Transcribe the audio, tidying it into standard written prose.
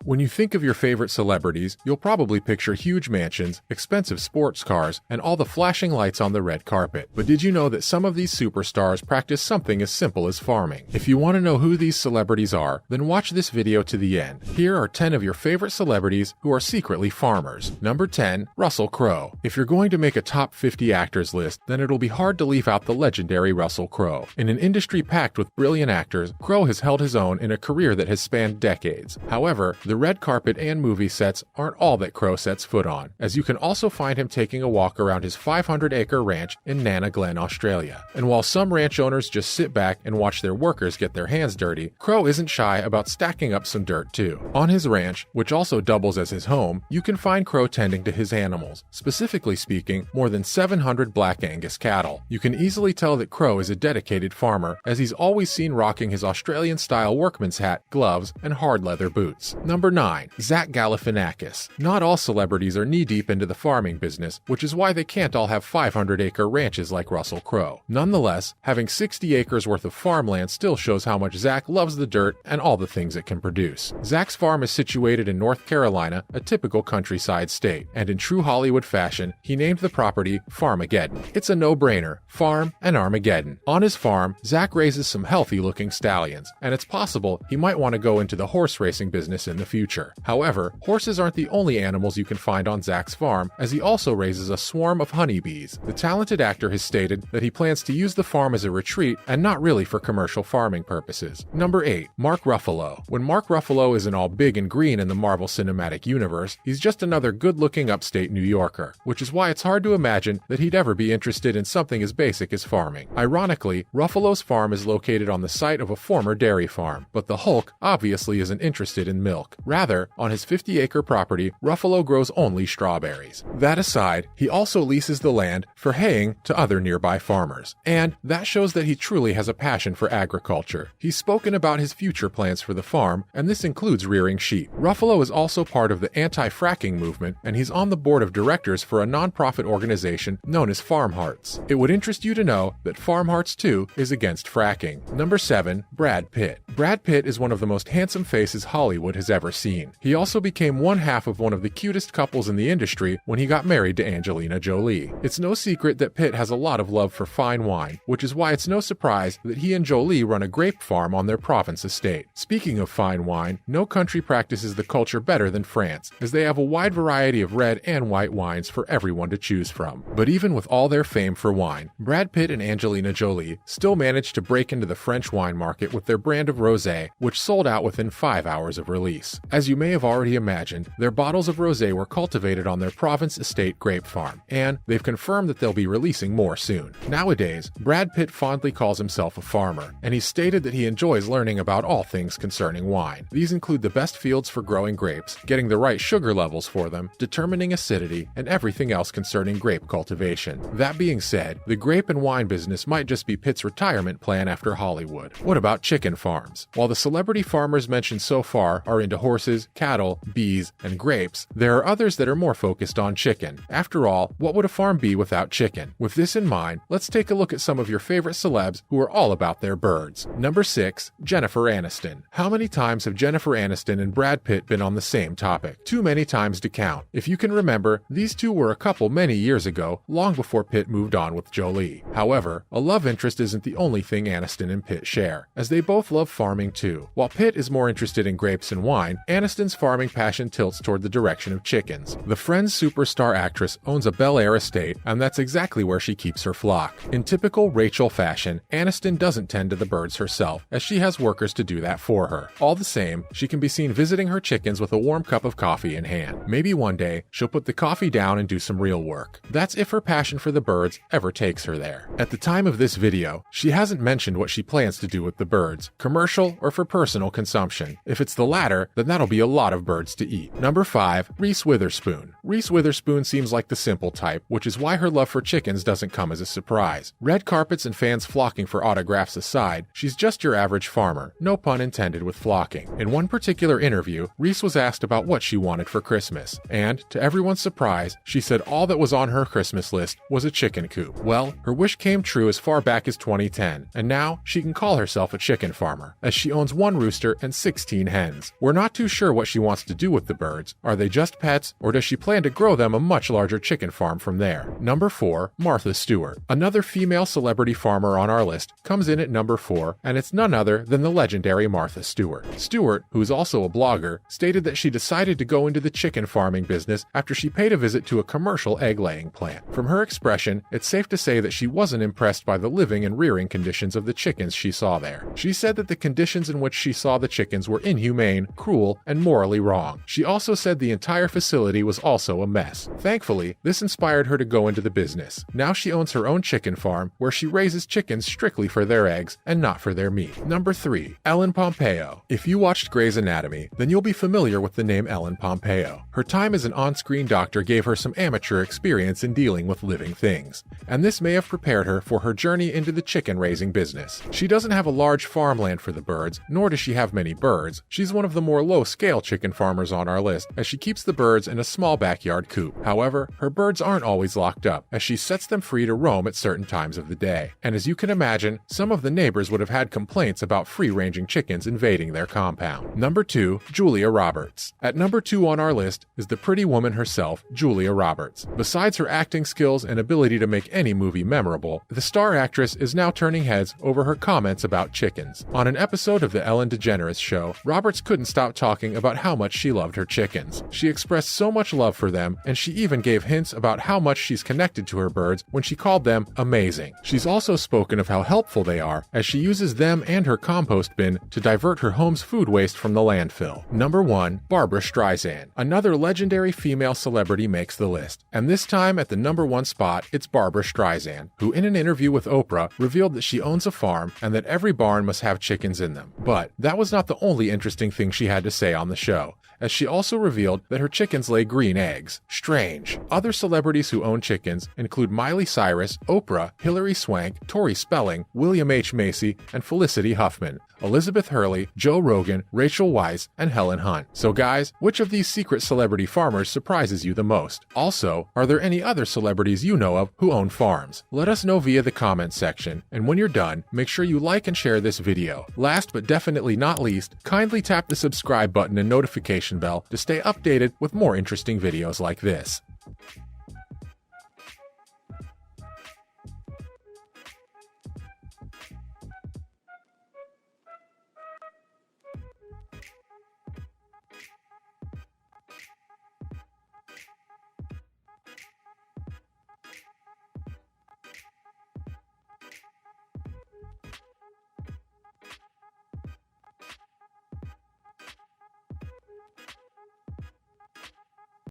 When you think of your favorite celebrities, you'll probably picture huge mansions, expensive sports cars, and all the flashing lights on the red carpet. But did you know that some of these superstars practice something as simple as farming? If you want to know who these celebrities are, then watch this video to the end. Here are 10 of your favorite celebrities who are secretly farmers. Number 10. Russell Crowe. If you're going to make a top 50 actors list, then it'll be hard to leave out the legendary Russell Crowe. In an industry packed with brilliant actors, Crowe has held his own in a career that has spanned decades. However, the red carpet and movie sets aren't all that Crowe sets foot on, as you can also find him taking a walk around his 500-acre ranch in Nana Glen, Australia. And while some ranch owners just sit back and watch their workers get their hands dirty, Crowe isn't shy about stacking up some dirt too. On his ranch, which also doubles as his home, you can find Crowe tending to his animals, specifically speaking, more than 700 Black Angus cattle. You can easily tell that Crowe is a dedicated farmer, as he's always seen rocking his Australian-style workman's hat, gloves, and hard leather boots. Number 9. Zach Galifianakis. Not all celebrities are knee-deep into the farming business, which is why they can't all have 500-acre ranches like Russell Crowe. Nonetheless, having 60 acres worth of farmland still shows how much Zach loves the dirt and all the things it can produce. Zach's farm is situated in North Carolina, a typical countryside state, and in true Hollywood fashion, he named the property Farmageddon. It's a no-brainer: farm and Armageddon. On his farm, Zach raises some healthy-looking stallions, and it's possible he might want to go into the horse racing business in the future. However, horses aren't the only animals you can find on Zach's farm, as he also raises a swarm of honeybees. The talented actor has stated that he plans to use the farm as a retreat and not really for commercial farming purposes. Number 8. Mark Ruffalo. When Mark Ruffalo isn't all big and green in the Marvel Cinematic Universe, he's just another good-looking upstate New Yorker, which is why it's hard to imagine that he'd ever be interested in something as basic as farming. Ironically, Ruffalo's farm is located on the site of a former dairy farm, but the Hulk obviously isn't interested in milk. Rather, on his 50-acre property, Ruffalo grows only strawberries. That aside, he also leases the land for haying to other nearby farmers. And that shows that he truly has a passion for agriculture. He's spoken about his future plans for the farm, and this includes rearing sheep. Ruffalo is also part of the anti-fracking movement, and he's on the board of directors for a non-profit organization known as Farm Hearts. It would interest you to know that Farm Hearts too is against fracking. Number 7. Brad Pitt. Brad Pitt is one of the most handsome faces Hollywood has ever seen. He also became one half of one of the cutest couples in the industry when he got married to Angelina Jolie. It's no secret that Pitt has a lot of love for fine wine, which is why it's no surprise that he and Jolie run a grape farm on their Provence estate. Speaking of fine wine, no country practices the culture better than France, as they have a wide variety of red and white wines for everyone to choose from. But even with all their fame for wine, Brad Pitt and Angelina Jolie still managed to break into the French wine market with their brand of rosé, which sold out within 5 hours of release. As you may have already imagined, their bottles of rosé were cultivated on their Provence estate grape farm, and they've confirmed that they'll be releasing more soon. Nowadays, Brad Pitt fondly calls himself a farmer, and he's stated that he enjoys learning about all things concerning wine. These include the best fields for growing grapes, getting the right sugar levels for them, determining acidity, and everything else concerning grape cultivation. That being said, the grape and wine business might just be Pitt's retirement plan after Hollywood. What about chicken farms? While the celebrity farmers mentioned so far are into horses, cattle, bees, and grapes, there are others that are more focused on chicken. After all, what would a farm be without chicken? With this in mind, let's take a look at some of your favorite celebs who are all about their birds. Number 6. Jennifer Aniston. How many times have Jennifer Aniston and Brad Pitt been on the same topic? Too many times to count. If you can remember, these two were a couple many years ago, long before Pitt moved on with Jolie. However, a love interest isn't the only thing Aniston and Pitt share, as they both love farming too. While Pitt is more interested in grapes and wine, Aniston's farming passion tilts toward the direction of chickens. The Friends superstar actress owns a Bel Air estate, and that's exactly where she keeps her flock. In typical Rachel fashion, Aniston doesn't tend to the birds herself, as she has workers to do that for her. All the same, she can be seen visiting her chickens with a warm cup of coffee in hand. Maybe one day, she'll put the coffee down and do some real work. That's if her passion for the birds ever takes her there. At the time of this video, she hasn't mentioned what she plans to do with the birds, commercial or for personal consumption. If it's the latter, then that'll be a lot of birds to eat. Number 5. Reese Witherspoon. Reese Witherspoon seems like the simple type, which is why her love for chickens doesn't come as a surprise. Red carpets and fans flocking for autographs aside, she's just your average farmer, no pun intended with flocking. In one particular interview, Reese was asked about what she wanted for Christmas, and to everyone's surprise, she said all that was on her Christmas list was a chicken coop. Well, her wish came true as far back as 2010, and now she can call herself a chicken farmer, as she owns one rooster and 16 hens. We're not too sure what she wants to do with the birds. Are they just pets, or does she plan to grow them a much larger chicken farm from there? Number 4. Martha Stewart. Another female celebrity farmer on our list comes in at number 4, and it's none other than the legendary Martha Stewart. Stewart, who is also a blogger, stated that she decided to go into the chicken farming business after she paid a visit to a commercial egg-laying plant. From her expression, it's safe to say that she wasn't impressed by the living and rearing conditions of the chickens she saw there. She said that the conditions in which she saw the chickens were inhumane, cruel, and morally wrong. She also said the entire facility was also a mess. Thankfully, this inspired her to go into the business. Now she owns her own chicken farm, where she raises chickens strictly for their eggs and not for their meat. Number 3. Ellen Pompeo. If you watched Grey's Anatomy, then you'll be familiar with the name Ellen Pompeo. Her time as an on-screen doctor gave her some amateur experience in dealing with living things, and this may have prepared her for her journey into the chicken raising business. She doesn't have a large farmland for the birds, nor does she have many birds. She's one of the more low-scale chicken farmers on our list, as she keeps the birds in a small backyard coop. However, her birds aren't always locked up, as she sets them free to roam at certain times of the day. And as you can imagine, some of the neighbors would have had complaints about free-ranging chickens invading their compound. Number 2. Julia Roberts. At number 2 on our list is the pretty woman herself, Julia Roberts. Besides her acting skills and ability to make any movie memorable, the star actress is now turning heads over her comments about chickens. On an episode of The Ellen DeGeneres Show, Roberts couldn't stop talking about how much she loved her chickens. She expressed so much love for them, and she even gave hints about how much she's connected to her birds when she called them amazing. She's also spoken of how helpful they are, as she uses them and her compost bin to divert her home's food waste from the landfill. Number 1. Barbra Streisand. Another legendary female celebrity makes the list, and this time at the number 1 spot, it's Barbra Streisand, who in an interview with Oprah revealed that she owns a farm and that every barn must have chickens in them. But that was not the only interesting thing she had to say on the show, as she also revealed that her chickens lay green eggs. Strange. Other celebrities who own chickens include Miley Cyrus, Oprah, Hilary Swank, Tori Spelling, William H. Macy, and Felicity Huffman, Elizabeth Hurley, Joe Rogan, Rachel Weisz, and Helen Hunt. So guys, which of these secret celebrity farmers surprises you the most? Also, are there any other celebrities you know of who own farms? Let us know via the comments section, and when you're done, make sure you like and share this video. Last but definitely not least, kindly tap the subscribe button and notification bell to stay updated with more interesting videos like this.